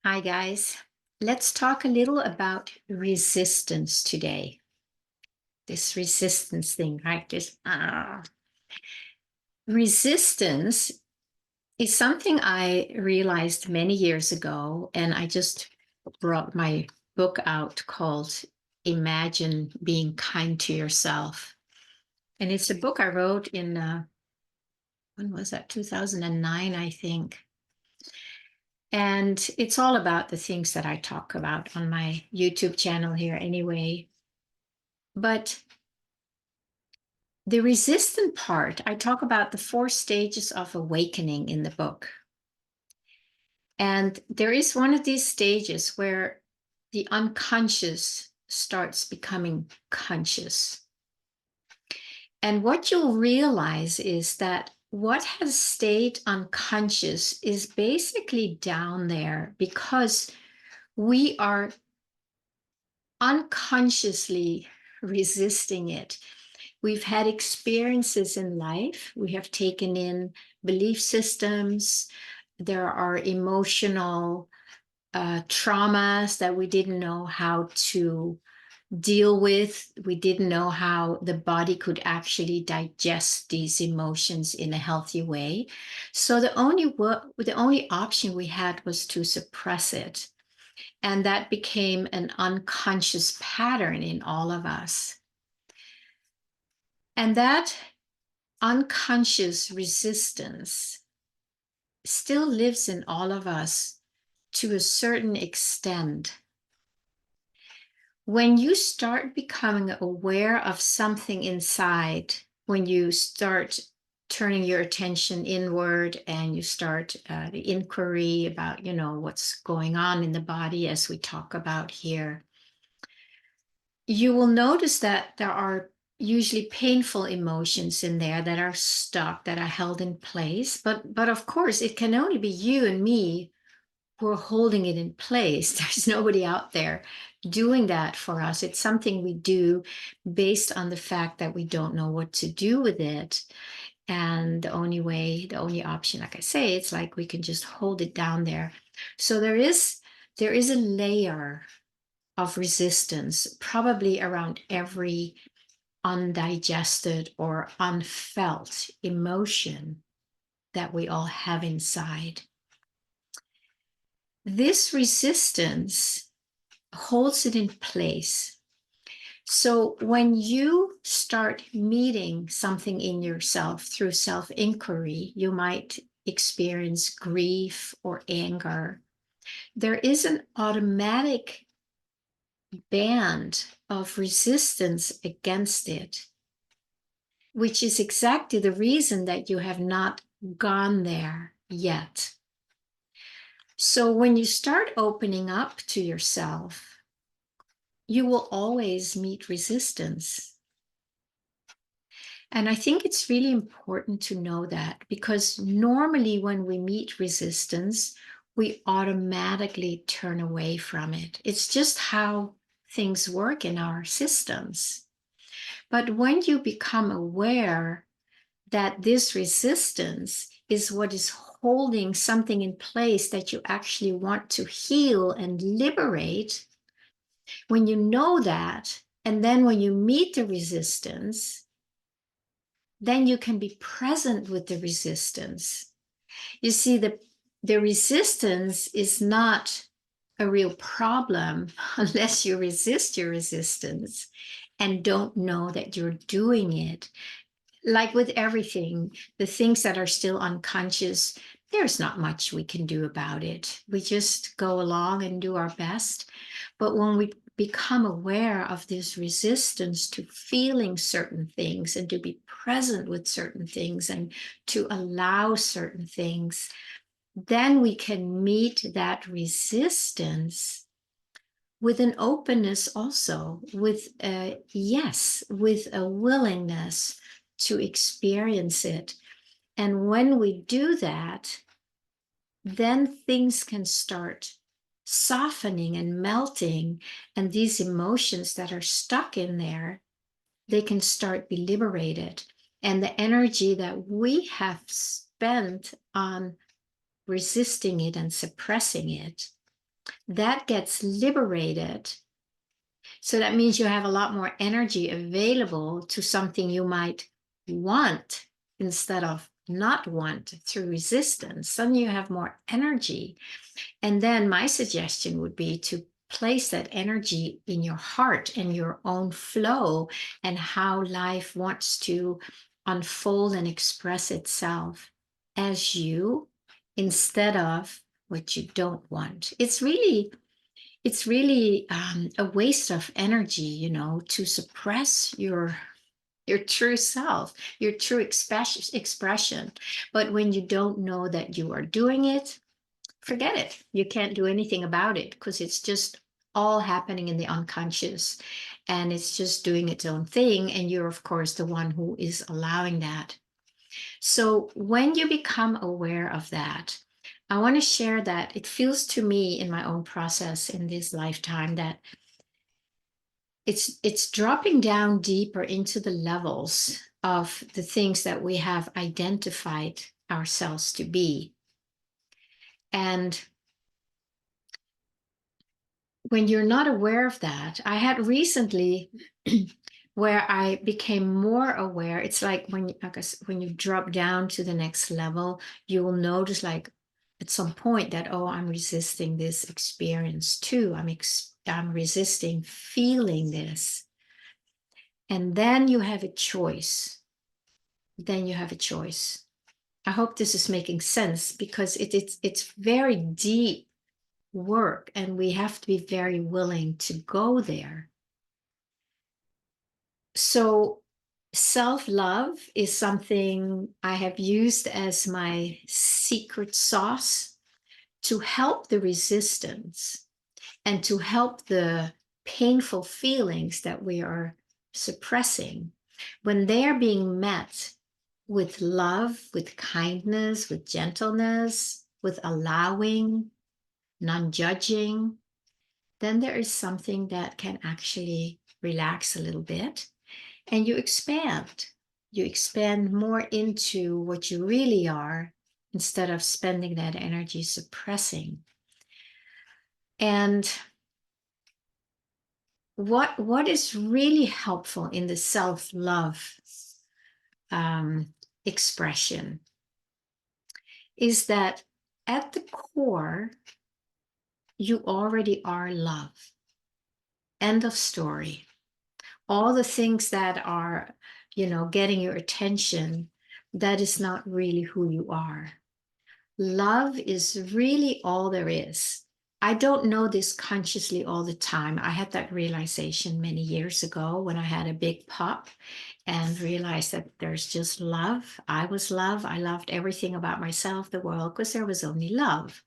Hi, guys. Let's talk a little about resistance today. This resistance thing, right? Resistance is something I realized many years ago, and I just brought my book out called Imagine Being Kind to Yourself. And it's a book I wrote in, when was that? 2009, I think. And it's all about the things that I talk about on my YouTube channel here anyway. But the resistant part, I talk about the 4 stages of awakening in the book. And there is one of these stages where the unconscious starts becoming conscious. And what you'll realize is that what has stayed unconscious is basically down there because we are unconsciously resisting it. We've had experiences in life. We have taken in belief systems. There are emotional traumas that we didn't know how to deal with. We didn't know how the body could actually digest these emotions in a healthy way. So the only option we had was to suppress it. And that became an unconscious pattern in all of us. And that unconscious resistance still lives in all of us to a certain extent. When you start becoming aware of something inside, when you start turning your attention inward and you start the inquiry about, what's going on in the body as we talk about here, you will notice that there are usually painful emotions in there that are stuck, that are held in place. But of course, it can only be you and me who are holding it in place. There's nobody out there doing that for us. It's something we do based on the fact that we don't know what to do with it. And the only option, like I say, it's like we can just hold it down there. So there is a layer of resistance, probably around every undigested or unfelt emotion that we all have inside. This resistance holds it in place. So when you start meeting something in yourself through self-inquiry, you might experience grief or anger. There is an automatic band of resistance against it, which is exactly the reason that you have not gone there yet. So when you start opening up to yourself, you will always meet resistance. And I think it's really important to know that because normally when we meet resistance, we automatically turn away from it. It's just how things work in our systems. But when you become aware that this resistance is what is holding something in place that you actually want to heal and liberate, when you know that, and then when you meet the resistance, then you can be present with the resistance. You see, the resistance is not a real problem unless you resist your resistance and don't know that you're doing it. Like with everything, the things that are still unconscious, there's not much we can do about it. We just go along and do our best. But when we become aware of this resistance to feeling certain things and to be present with certain things and to allow certain things, then we can meet that resistance with an openness also, with a yes, with a willingness to experience it. And when we do that, then things can start softening and melting, and these emotions that are stuck in there, they can start be liberated. And the energy that we have spent on resisting it and suppressing it that gets liberated. So that means you have a lot more energy available to something you might want instead of not want through resistance. Suddenly you have more energy. And then my suggestion would be to place that energy in your heart and your own flow and how life wants to unfold and express itself as you instead of what you don't want. It's really a waste of energy, to suppress your true self, your true expression. But when you don't know that you are doing it, forget it. You can't do anything about it because it's just all happening in the unconscious and it's just doing its own thing. And you're, of course, the one who is allowing that. So when you become aware of that, I want to share that it feels to me in my own process in this lifetime that it's dropping down deeper into the levels of the things that we have identified ourselves to be. And when you're not aware of that, I had recently where I became more aware. It's like I guess when you drop down to the next level, you will notice like at some point that, oh, I'm resisting this experience too. I'm resisting feeling this. And then you have a choice. Then you have a choice. I hope this is making sense because it's very deep work and we have to be very willing to go there. So self-love is something I have used as my secret sauce to help the resistance and to help the painful feelings that we are suppressing. When they are being met with love, with kindness, with gentleness, with allowing, non-judging, then there is something that can actually relax a little bit and you expand. You expand more into what you really are instead of spending that energy suppressing. And what is really helpful in the self-love expression is that at the core, you already are love. End of story. All the things that are, getting your attention, that is not really who you are. Love is really all there is. I don't know this consciously all the time. I had that realization many years ago when I had a big pop and realized that there's just love. I was love. I loved everything about myself, the world, because there was only love.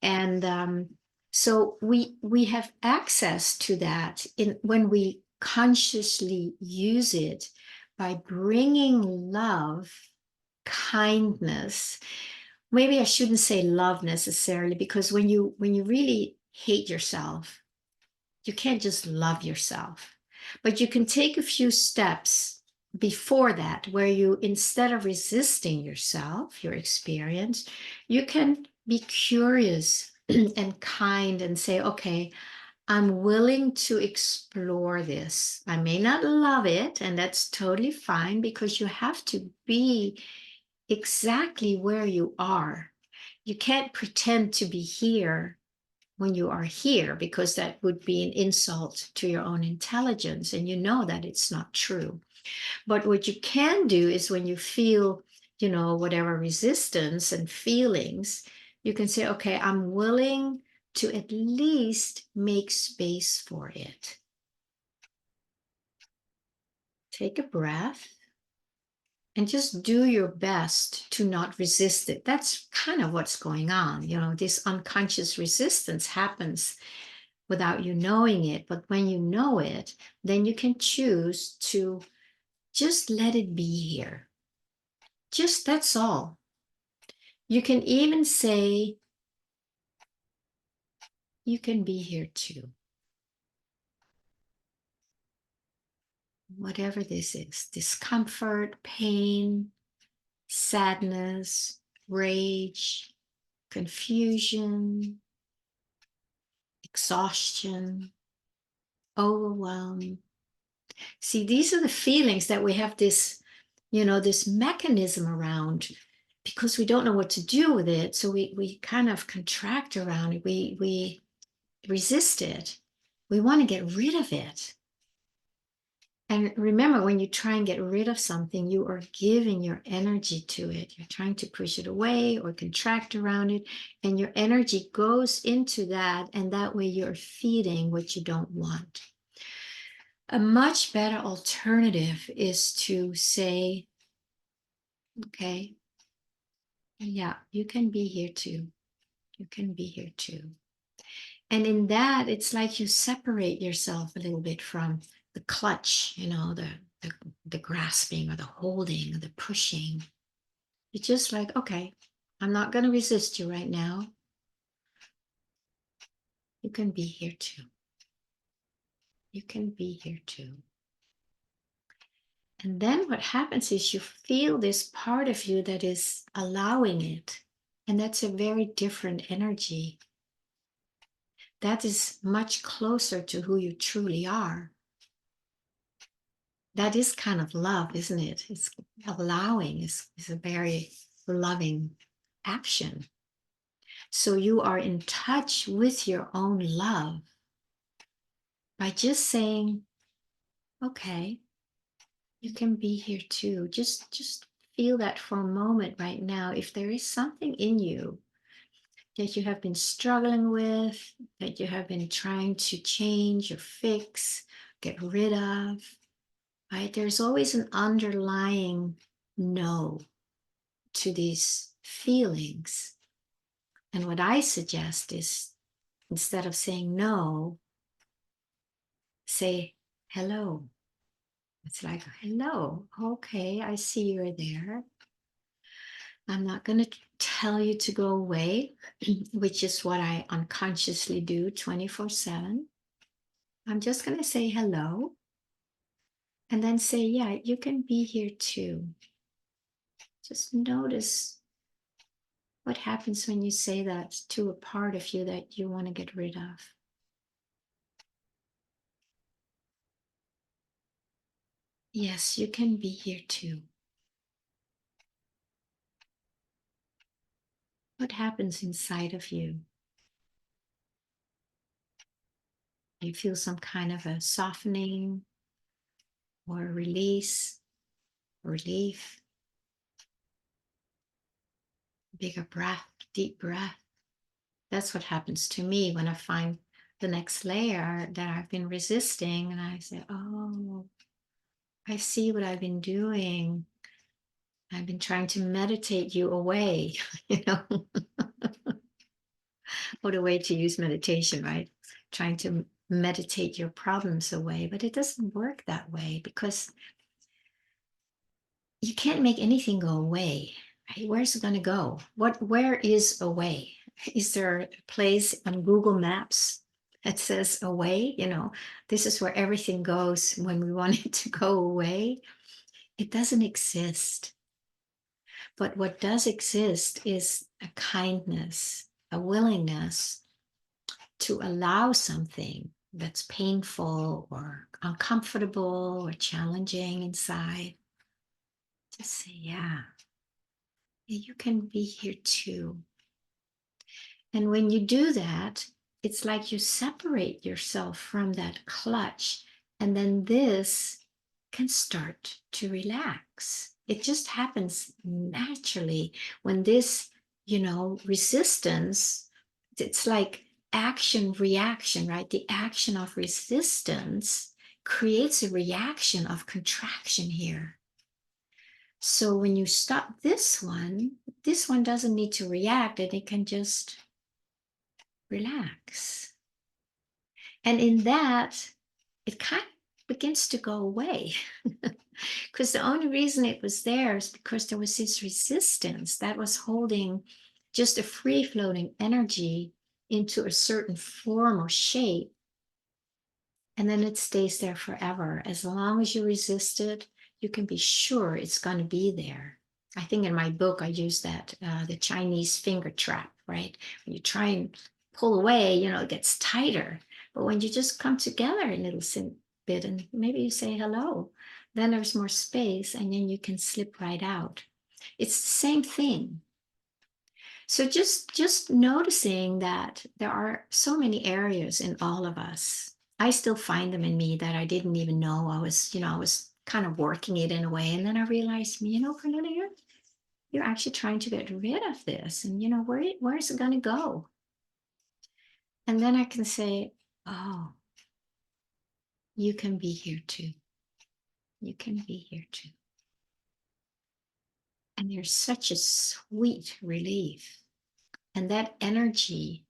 And so we have access to that when we consciously use it by bringing love, kindness. Maybe I shouldn't say love necessarily, because when you really hate yourself, you can't just love yourself, but you can take a few steps before that where you, instead of resisting yourself, your experience, you can be curious and kind and say, okay, I'm willing to explore this. I may not love it, and that's totally fine, because you have to be exactly where you are. You can't pretend to be here when you are here, because that would be an insult to your own intelligence, and you know that it's not true. But what you can do is when you feel, whatever resistance and feelings, you can say, okay, I'm willing to at least make space for it. Take a breath and just do your best to not resist it. That's kind of what's going on. This unconscious resistance happens without you knowing it. But when you know it, then you can choose to just let it be here. Just that's all. You can even say, you can be here too. Whatever this is, discomfort, pain, sadness, rage, confusion, exhaustion, overwhelm. See, these are the feelings that we have this, this mechanism around because we don't know what to do with it. So we kind of contract around it. We resist it. We want to get rid of it. And remember, when you try and get rid of something, you are giving your energy to it. You're trying to push it away or contract around it, and your energy goes into that, and that way you're feeding what you don't want. A much better alternative is to say, okay, yeah, you can be here too. You can be here too. And in that, it's like you separate yourself a little bit from the clutch, the grasping or the holding or the pushing. It's just like, okay, I'm not going to resist you right now. You can be here too. You can be here too. And then what happens is you feel this part of you that is allowing it. And that's a very different energy. That is much closer to who you truly are. That is kind of love, isn't it? It's allowing is a very loving action. So you are in touch with your own love by just saying, okay, you can be here too. Just feel that for a moment right now. If there is something in you that you have been struggling with, that you have been trying to change or fix, get rid of, right? There's always an underlying no to these feelings. And what I suggest is instead of saying no, say hello. It's like, hello, okay, I see you're there. I'm not going to tell you to go away, which is what I unconsciously do 24/7. I'm just going to say hello and then say, yeah, you can be here too. Just notice what happens when you say that to a part of you that you want to get rid of. Yes, you can be here too. What happens inside of you? You feel some kind of a softening or a release, relief, bigger breath, deep breath. That's what happens to me when I find the next layer that I've been resisting, and I say, oh, I see what I've been doing. I've been trying to meditate you away, what a way to use meditation, right? Trying to meditate your problems away, but it doesn't work that way because you can't make anything go away, right? Where's it going to go? Where is away? Is there a place on Google Maps that says away? This is where everything goes when we want it to go away. It doesn't exist. But what does exist is a kindness, a willingness to allow something that's painful or uncomfortable or challenging inside. Just say, yeah, you can be here too. And when you do that, it's like you separate yourself from that clutch, and then this can start to relax. It just happens naturally when this, resistance, it's like action reaction, right? The action of resistance creates a reaction of contraction here. So when you stop this one doesn't need to react, and it can just relax. And in that, it kind of begins to go away. Because the only reason it was there is because there was this resistance that was holding just a free floating energy into a certain form or shape. And then it stays there forever. As long as you resist it, you can be sure it's going to be there. I think in my book, I use that, the Chinese finger trap, right? When you try and pull away, it gets tighter. But when you just come together a little bit and maybe you say hello, then there's more space and then you can slip right out. It's the same thing. So just noticing that there are so many areas in all of us. I still find them in me that I didn't even know I was kind of working it in a way. And then I realized, Cornelia, you're actually trying to get rid of this. And where is it going to go? And then I can say, oh, you can be here too. You can be here too. And there's such a sweet relief. And that energy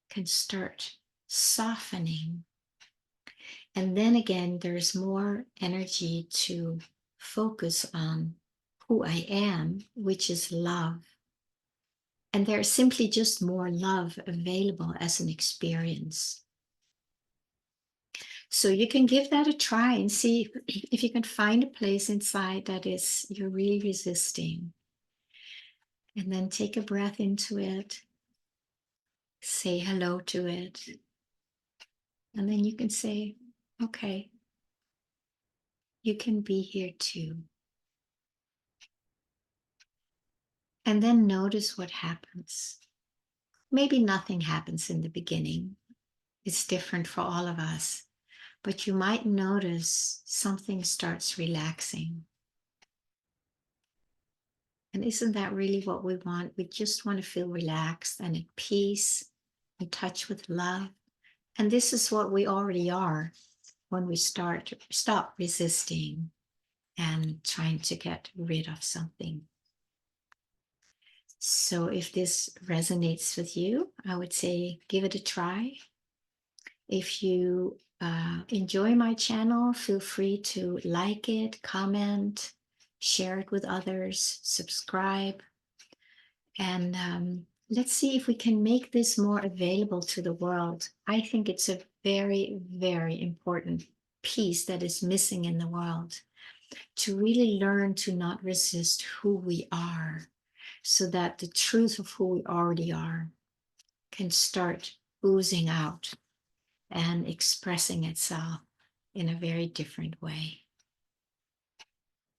can start softening. And then again, there's more energy to focus on who I am, which is love. And there's simply just more love available as an experience. So you can give that a try and see if you can find a place inside that is you're really resisting. And then take a breath into it. Say hello to it. And then you can say, okay, you can be here too. And then notice what happens. Maybe nothing happens in the beginning. It's different for all of us. But you might notice something starts relaxing. And isn't that really what we want? We just want to feel relaxed and at peace, in touch with love. And this is what we already are when we stop resisting and trying to get rid of something. So if this resonates with you, I would say give it a try. If you enjoy my channel, feel free to like it, comment, share it with others, subscribe, and let's see if we can make this more available to the world. I think it's a very, very important piece that is missing in the world, to really learn to not resist who we are, so that the truth of who we already are can start oozing out and expressing itself in a very different way.